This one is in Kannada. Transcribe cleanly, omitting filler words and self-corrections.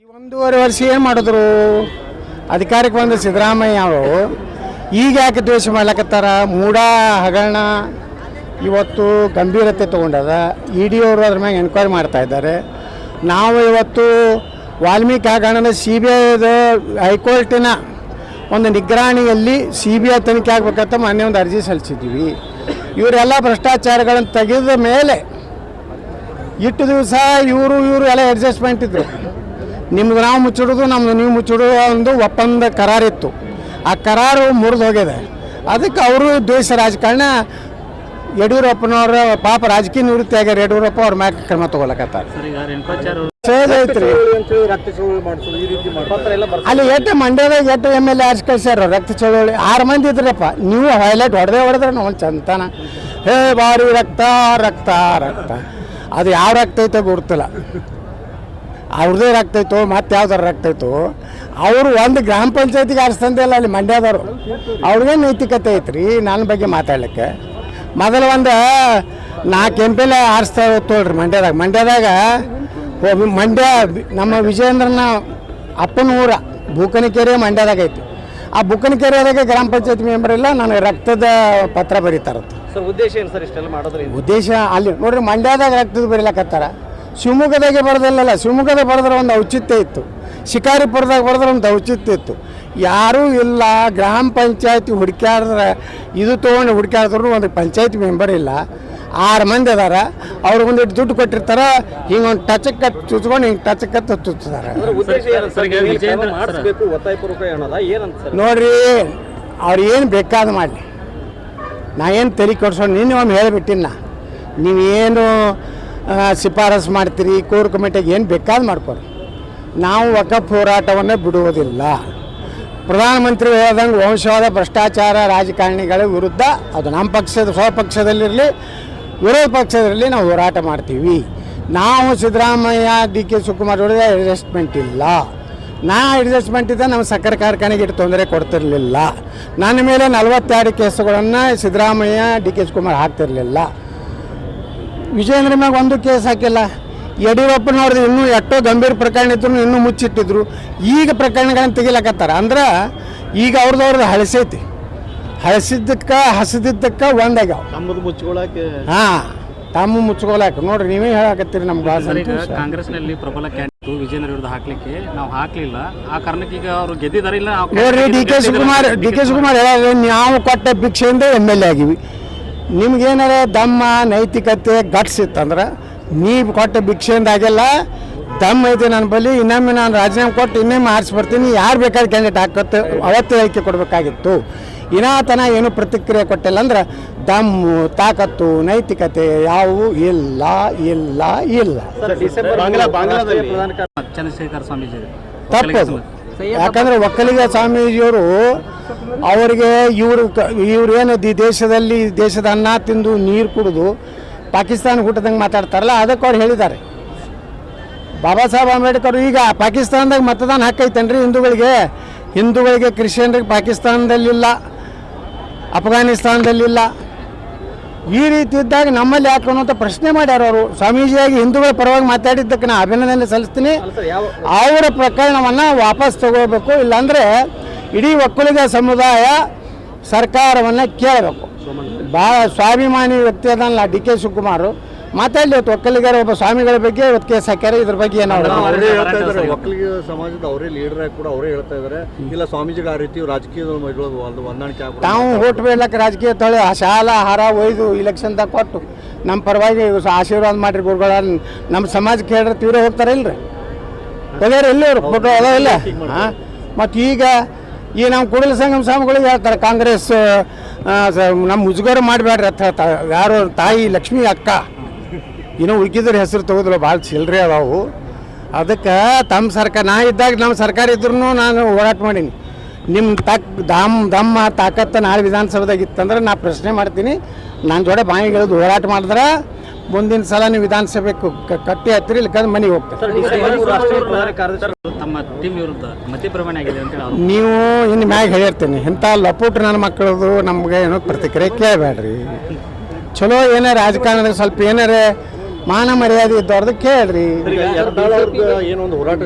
ಈ 1.5 ವರ್ಷ ಏನು ಮಾಡಿದ್ರು? ಅಧಿಕಾರಕ್ಕೆ ಬಂದ ಸಿದ್ದರಾಮಯ್ಯ ಅವರು ಈಗ ಯಾಕೆ ದ್ವೇಷ ಮಾಡ್ಲಕತ್ತಾರ? ಮೂಡ ಹಗರಣ ಇವತ್ತು ಗಂಭೀರತೆ ತೊಗೊಂಡದ. ಇ ಡಿ ಅವರು ಅದ್ರ ಮ್ಯಾಗೆ ಎನ್ಕ್ವೈರಿ ಮಾಡ್ತಾ ಇದ್ದಾರೆ. ನಾವು ಇವತ್ತು ವಾಲ್ಮೀಕಿ ಹಗರಣದ CBIದ ಹೈಕೋರ್ಟಿನ ಒಂದು ನಿಗ್ರಹಣೆಯಲ್ಲಿ CBI ತನಿಖೆ ಆಗ್ಬೇಕಂತ ಮೊನ್ನೆ ಒಂದು ಅರ್ಜಿ ಸಲ್ಲಿಸಿದ್ದೀವಿ. ಇವರೆಲ್ಲ ಭ್ರಷ್ಟಾಚಾರಗಳನ್ನು ತೆಗೆದ ಮೇಲೆ ಇಟ್ಟು ದಿವಸ ಇವರು ಎಲ್ಲ ಅಡ್ಜಸ್ಟ್ಮೆಂಟ್ ಇದ್ದರು. ನಿಮ್ದು ನಾವು ಮುಚ್ಚಿಡೋದು, ನಮ್ಮದು ನೀವು ಮುಚ್ಚಿಡೋದು ಒಂದು ಒಪ್ಪಂದ ಕರಾರಿತ್ತು. ಆ ಕರಾರು ಮುರಿದು ಹೋಗಿದೆ. ಅದಕ್ಕೆ ಅವರು ದ್ವೇಷ ರಾಜಕಾರಣ ಯಡಿಯೂರಪ್ಪನವ್ರ ಪಾಪ ರಾಜಕೀಯ ನಿವೃತ್ತಿ ಆಗ್ಯಾರ. ಯಡಿಯೂರಪ್ಪ ಅವ್ರ ಮ್ಯಾಗ ಕ್ರಮ ತೊಗೊಳಕತ್ತಾರೆ. ಐತ್ರಿ ಅಲ್ಲಿ ಎಷ್ಟು ಮಂಡ್ಯದಾಗ ಎಷ್ಟು MLA ಆರ್ಸಿ ಕಳ್ಸ್ಯಾರ ರಕ್ತ ಚಳವಳಿ 6 ಮಂದಿ ಇದ್ರಪ್ಪ. ನೀವು ಹೈಲೈಟ್ ಹೊಡೆದ್ರೆ ನಾವು ಚಂತನ ಹೇ ಬಾರಿ ರಕ್ತ ರಕ್ತ ರಕ್ತ. ಅದು ಯಾವ ರಕ್ತ ಐತೋ ಗೊತ್ತಿಲ್ಲ. ಅವ್ರದ್ದೇ ರಕ್ತ ಐತೋ ಮತ್ತೆ ಯಾವ್ದಾರು ರಕ್ತ ಐತೋ. ಅವರು ಒಂದು ಗ್ರಾಮ ಪಂಚಾಯತಿಗೆ ಆರಿಸ್ತಂದೆ ಇಲ್ಲ ಅಲ್ಲಿ ಮಂಡ್ಯದವರು. ಅವ್ರಿಗೆ ನೈತಿಕತೆ ಐತ್ರಿ ನನ್ನ ಬಗ್ಗೆ ಮಾತಾಡ್ಲಿಕ್ಕೆ. ಮೊದಲು ಒಂದು 4 MPL ಆರಿಸ್ತಾ ತೋಳ್ರಿ ಮಂಡ್ಯದಾಗ ಮಂಡ್ಯ ನಮ್ಮ ವಿಜಯೇಂದ್ರನ ಅಪ್ಪನ ಊರ ಬೂಕನಕೆರೆ ಮಂಡ್ಯದಾಗ ಐತಿ. ಆ ಬೂಕನಕೆರೆದಾಗ ಗ್ರಾಮ ಪಂಚಾಯತ್ ಮೆಂಬರ್ ಇಲ್ಲ, ನನಗೆ ರಕ್ತದ ಪತ್ರ ಬರೀತಾರತ್ತ. ಉದ್ದೇಶ ಏನು ಸರ್ ಇಷ್ಟೆಲ್ಲ ಮಾಡೋದ್ರಿಂದ? ಉದ್ದೇಶ ಅಲ್ಲಿ ನೋಡ್ರಿ, ಮಂಡ್ಯದಾಗ ರಕ್ತದ ಬರೀಲಕತ್ತಾರ. ಶಿವಮೊಗ್ಗದಾಗೆ ಬರೋದಿಲ್ಲಲ್ಲ. ಶಿವಮೊಗ್ಗದಾಗ ಬರೆದ್ರೆ ಒಂದು ಔಚಿತ್ಯ ಇತ್ತು, ಶಿಕಾರಿಪುರದಾಗ ಬರೆದ್ರೆ ಒಂದು ಔಚಿತ್ಯ ಇತ್ತು. ಯಾರೂ ಇಲ್ಲ. ಗ್ರಾಮ ಪಂಚಾಯತಿ ಹುಡುಕ್ಯಾಡಿದ್ರೆ ಇದು ತೊಗೊಂಡು ಹುಡುಕ್ಯಾಡಿದ್ರು ಒಂದು ಪಂಚಾಯತ್ ಮೆಂಬರ್ ಇಲ್ಲ. 6 ಮಂದಿ ಅದಾರ. ಅವ್ರಿಗೊಂದಿಟ್ಟು ದುಡ್ಡು ಕೊಟ್ಟಿರ್ತಾರೆ. ಹಿಂಗೊಂದು ಟಚಕ್ಕೆ ಚುಚ್ಕೊಂಡು ಹಿಂಗೆ ಟಚಕ್ಕೆ ಚುಚ್ತಾರೆ. ನೋಡ್ರಿ, ಅವ್ರು ಏನು ಬೇಕಾದ ಮಾಡಲಿ, ನಾ ಏನು ತಲೆ ಕೊಡ್ಸೋಣ. ನಿನ್ನೆ ಒಮ್ಮೆ ಹೇಳಿಬಿಟ್ಟಿನ, ನೀವೇನು ಶಿಫಾರಸು ಮಾಡ್ತೀರಿ ಕೋರ್ ಕಮಿಟಿಗೆ ಏನು ಬೇಕಾದ ಮಾಡ್ಕೊರಿ. ನಾವು ವಕಫ್ ಹೋರಾಟವನ್ನು ಬಿಡುವುದಿಲ್ಲ. ಪ್ರಧಾನಮಂತ್ರಿ ಹೇಳ್ದಂಗೆ ವಂಶವಾದ ಭ್ರಷ್ಟಾಚಾರ ರಾಜಕಾರಣಿಗಳ ವಿರುದ್ಧ, ಅದು ನಮ್ಮ ಪಕ್ಷದ ಸ್ವಪಕ್ಷದಲ್ಲಿರಲಿ ವಿರೋಧ ಪಕ್ಷದಲ್ಲಿರಲಿ, ನಾವು ಹೋರಾಟ ಮಾಡ್ತೀವಿ. ನಾವು ಸಿದ್ದರಾಮಯ್ಯ DK ಶಿವಕುಮಾರ್ ಅವರಿಗೆ ಅಡ್ಜಸ್ಟ್ಮೆಂಟ್ ಇಲ್ಲ. ಅಡ್ಜಸ್ಟ್ಮೆಂಟ್ ಇದ್ದ ನಮ್ಮ ಸಕ್ಕರೆ ಕಾರ್ಖಾನೆಗೆ ಇಟ್ಟು ತೊಂದರೆ ಕೊಡ್ತಿರಲಿಲ್ಲ. ನನ್ನ ಮೇಲೆ 42 ಕೇಸುಗಳನ್ನು ಸಿದ್ದರಾಮಯ್ಯ DK ಶಿವಕುಮಾರ್ ಹಾಕ್ತಿರಲಿಲ್ಲ. ವಿಜಯೇಂದ್ರ ಮ್ಯಾಗ ಒಂದು ಕೇಸ್ ಹಾಕಿಲ್ಲ. ಯಡಿಯೂರಪ್ಪನವ್ರದ್ದು ಇನ್ನೂ ಎಷ್ಟೋ ಗಂಭೀರ ಪ್ರಕರಣ ಇದ್ರು ಇನ್ನೂ ಮುಚ್ಚಿಟ್ಟಿದ್ರು. ಈಗ ಪ್ರಕರಣಗಳನ್ನು ತೆಗಿಲಕತ್ತಾರ. ಅಂದ್ರೆ ಈಗ ಅವ್ರದ್ದು ಹಳಸೈತಿ. ಹಸಿದಿದ್ದಕ್ಕೆ ಒಂದಾಗ್ಯಾವ. ನಮ್ಮದು ಮುಚ್ಕೊಳಕ್ಕೆ ತಮ್ಮ ಮುಚ್ಕೊಳಕ್ಕೆ ನೋಡ್ರಿ, ನೀವೇ ಹೇಳಕತ್ತೀರಿ. ನಮ್ಗೆ ಕಾಂಗ್ರೆಸ್ನಲ್ಲಿ ಪ್ರಬಲ ಕ್ಯಾಂಡಿಡೇಟ್ ವಿಜೇಂದ್ರ ವಿರುದ್ಧ ಹಾಕ್ಲಿಕ್ಕೆ ನಾವು ಹಾಕ್ಲಿಲ್ಲ. ಆ ಕಾರಣಕ್ಕೆ ಈಗ ಅವರು ಗೆದ್ದಿದಾರಿಲ್ಲ. ನೋಡ್ರಿ, DK ಶಿವಕುಮಾರ್ ಹೇಳ, ನಾವು ಕೊಟ್ಟ ಭಿಕ್ಷೆಯಿಂದ MLA ಆಗಿವಿ. ನಿಮ್ಗೇನಾರ ದಮ್ಮ ನೈತಿಕತೆ ಗಟ್ಸ್ ಇತ್ತಂದ್ರೆ ನೀವು ಕೊಟ್ಟ ಭಿಕ್ಷೆಯಿಂದ ಆಗಿಲ್ಲ. ದಮ್ ಐತೆ ನನ್ನ ಬಳಿ. ಇನ್ನೊಮ್ಮೆ ನಾನು ರಾಜೀನಾಮೆ ಕೊಟ್ಟು ಇನ್ನೊಮ್ಮೆ ಆರಿಸಿ ಬರ್ತೀನಿ. ಯಾರು ಬೇಕಾದ ಕ್ಯಾಂಡಿಡೇಟ್ ಹಾಕತ್ತೆ ಅವತ್ತು ಹೇಳಿಕೆ ಕೊಡಬೇಕಾಗಿತ್ತು. ಇನ್ನಾತನ ಏನು ಪ್ರತಿಕ್ರಿಯೆ ಕೊಟ್ಟಿಲ್ಲ ಅಂದ್ರೆ ದಮ್ಮು ತಾಕತ್ತು ನೈತಿಕತೆ ಯಾವುವು ಇಲ್ಲ ಇಲ್ಲ ಇಲ್ಲ. ಚಂದ್ರಶೇಖರ್ ಸ್ವಾಮೀಜಿ ತಪ್ಪದು. ಯಾಕಂದರೆ ಒಕ್ಕಲಿಗ ಸ್ವಾಮೀಜಿಯವರು ಅವರಿಗೆ ಇವ್ರು ಏನು ದೇಶದ ಅನ್ನ ತಿಂದು ನೀರು ಕುಡಿದು ಪಾಕಿಸ್ತಾನ ಹುಟ್ಟದಂಗೆ ಮಾತಾಡ್ತಾರಲ್ಲ, ಅದಕ್ಕೆ ಅವ್ರು ಹೇಳಿದ್ದಾರೆ. ಬಾಬಾ ಸಾಹೇಬ್ ಅಂಬೇಡ್ಕರ್ ಈಗ ಪಾಕಿಸ್ತಾನದಾಗ ಮತದಾನ ಹಾಕೈತೇನ್ರಿ ಹಿಂದೂಗಳಿಗೆ ಕ್ರಿಶ್ಚಿಯನ್ರಿಗೆ ಪಾಕಿಸ್ತಾನದಲ್ಲಿಲ್ಲ, ಅಫ್ಘಾನಿಸ್ತಾನದಲ್ಲಿಲ್ಲ. ಈ ರೀತಿ ಇದ್ದಾಗ ನಮ್ಮಲ್ಲಿ ಯಾಕೆ ಅನ್ನೋಂಥ ಪ್ರಶ್ನೆ ಮಾಡ್ಯಾರ ಅವರು. ಸ್ವಾಮೀಜಿಯಾಗಿ ಹಿಂದೂಗಳ ಪರವಾಗಿ ಮಾತಾಡಿದ್ದಕ್ಕೆ ನಾನು ಅಭಿನಂದನೆ ಸಲ್ಲಿಸ್ತೀನಿ. ಅವರ ಪ್ರಕರಣವನ್ನು ವಾಪಸ್ ತಗೋಬೇಕು. ಇಲ್ಲಾಂದರೆ ಇಡೀ ಒಕ್ಕಲಿಗ ಸಮುದಾಯ ಸರ್ಕಾರವನ್ನು ಕೇಳಬೇಕು. ಭಾಳ ಸ್ವಾಭಿಮಾನಿ ವ್ಯಕ್ತಿ ಅದಲ್ಲ DK ಶಿವಕುಮಾರ್. ಮಾತಾಡಲಿ. ಇವತ್ತು ಒಕ್ಕಲಿಗರ ಒಬ್ಬ ಸ್ವಾಮಿಗಳ ಬಗ್ಗೆ ಇವತ್ತು ಕೇಸ್ ಹಾಕ್ಯಾರ. ಇದ್ರ ಬಗ್ಗೆ ಏನಾದ್ರು ಒಕ್ಕಲಿಗ ಸಮಾಜದ ಅವರೇ ಲೀಡರ್ ಆಗಿ ಕೂಡ ಅವರೇ ಹೇಳ್ತಾ ಇದ್ದಾರೆ, ಇಲ್ಲ ಸ್ವಾಮೀಜಿಗೆ ಆ ರೀತಿ ರಾಜಕೀಯ ಹೊಂದಾಣಿಕೆ ಆಗ ತಾವು ಓಟ್ ಬೇಡ್ಲಕ್ಕೆ ರಾಜಕೀಯ ತೊಳೆ ಶಾಲಾ ಹಾರ ಒಯ್ದು ಇಲೆಕ್ಷನ್ದಾಗ ಕೊಟ್ಟು ನಮ್ಮ ಪರವಾಗಿ ಆಶೀರ್ವಾದ ಮಾಡಿರಿ ಗುರುಗಳ ನಮ್ಮ ಸಮಾಜಕ್ಕೆ ಹೇಳ್ರೆ ತೀವ್ರ ಹೋಗ್ತಾರೆ ಇಲ್ರಿ? ಹೋಗ್ಯಾರ ಎಲ್ಲಿ ಅವರು ಫೋಟೋ ಅದ ಇಲ್ಲ? ಮತ್ತು ಈಗ ಈ ನಮ್ಮ ಕೂಡಲ ಸಂಗಮ ಸ್ವಾಮಿಗಳಿಗೆ ಹೇಳ್ತಾರೆ, ಕಾಂಗ್ರೆಸ್ ನಮ್ಮ ಮುಜುಗರ ಮಾಡಬೇಡ್ರಿ ಅಂತ ಹೇಳ್ತಾರೆ. ಯಾರು ತಾಯಿ ಲಕ್ಷ್ಮೀ ಅಕ್ಕ ಇನ್ನೂ ಉಳ್ಕಿದ್ರ ಹೆಸರು ತೆಗೆದ್ರು ಭಾಳ ಚಿಲ್ಲರೆ ಅದಾವು. ಅದಕ್ಕೆ ತಮ್ಮ ಸರ್ಕಾರ ನಾ ಇದ್ದಾಗ ನಮ್ಮ ಸರ್ಕಾರ ಇದ್ರೂ ನಾನು ಹೋರಾಟ ಮಾಡೀನಿ. ನಿಮ್ಮ ದಮ್ಮ ತಾಕತ್ತು ನಾಳೆ ವಿಧಾನಸಭೆದಾಗ ಇತ್ತಂದ್ರೆ ನಾ ಪ್ರಶ್ನೆ ಮಾಡ್ತೀನಿ. ನನ್ನ ಜೋಡೆ ಬಾಯಿಗಳದ್ದು ಹೋರಾಟ ಮಾಡಿದ್ರೆ ಮುಂದಿನ ಸಲ ನೀವು ವಿಧಾನಸಭೆ ಕಟ್ಟಿ ಹತ್ತಿರ ಇಲ್ಲಕಂದ್ರೆ ಮನೆಗೆ ಹೋಗ್ತಾರೆ. ನೀವು ಇನ್ನು ಮ್ಯಾಗ ಹೇಳಿರ್ತೀನಿ, ಇಂಥ ಲಪುಟ್ ನನ್ನ ಮಕ್ಕಳದು ನಮ್ಗೆ ಏನೋ ಪ್ರತಿಕ್ರಿಯೆ ಕೇಳಬೇಡ್ರಿ. ಚಲೋ ಏನಾರ ರಾಜಕಾರಣದಾಗ ಸ್ವಲ್ಪ ಏನಾರ ಮಾನ ಮರ್ಯಾದೆ ಇದ್ದವ್ರದ್ದು ಕೇಳ್ರಿ. ಏನೊಂದು ಹೋರಾಟ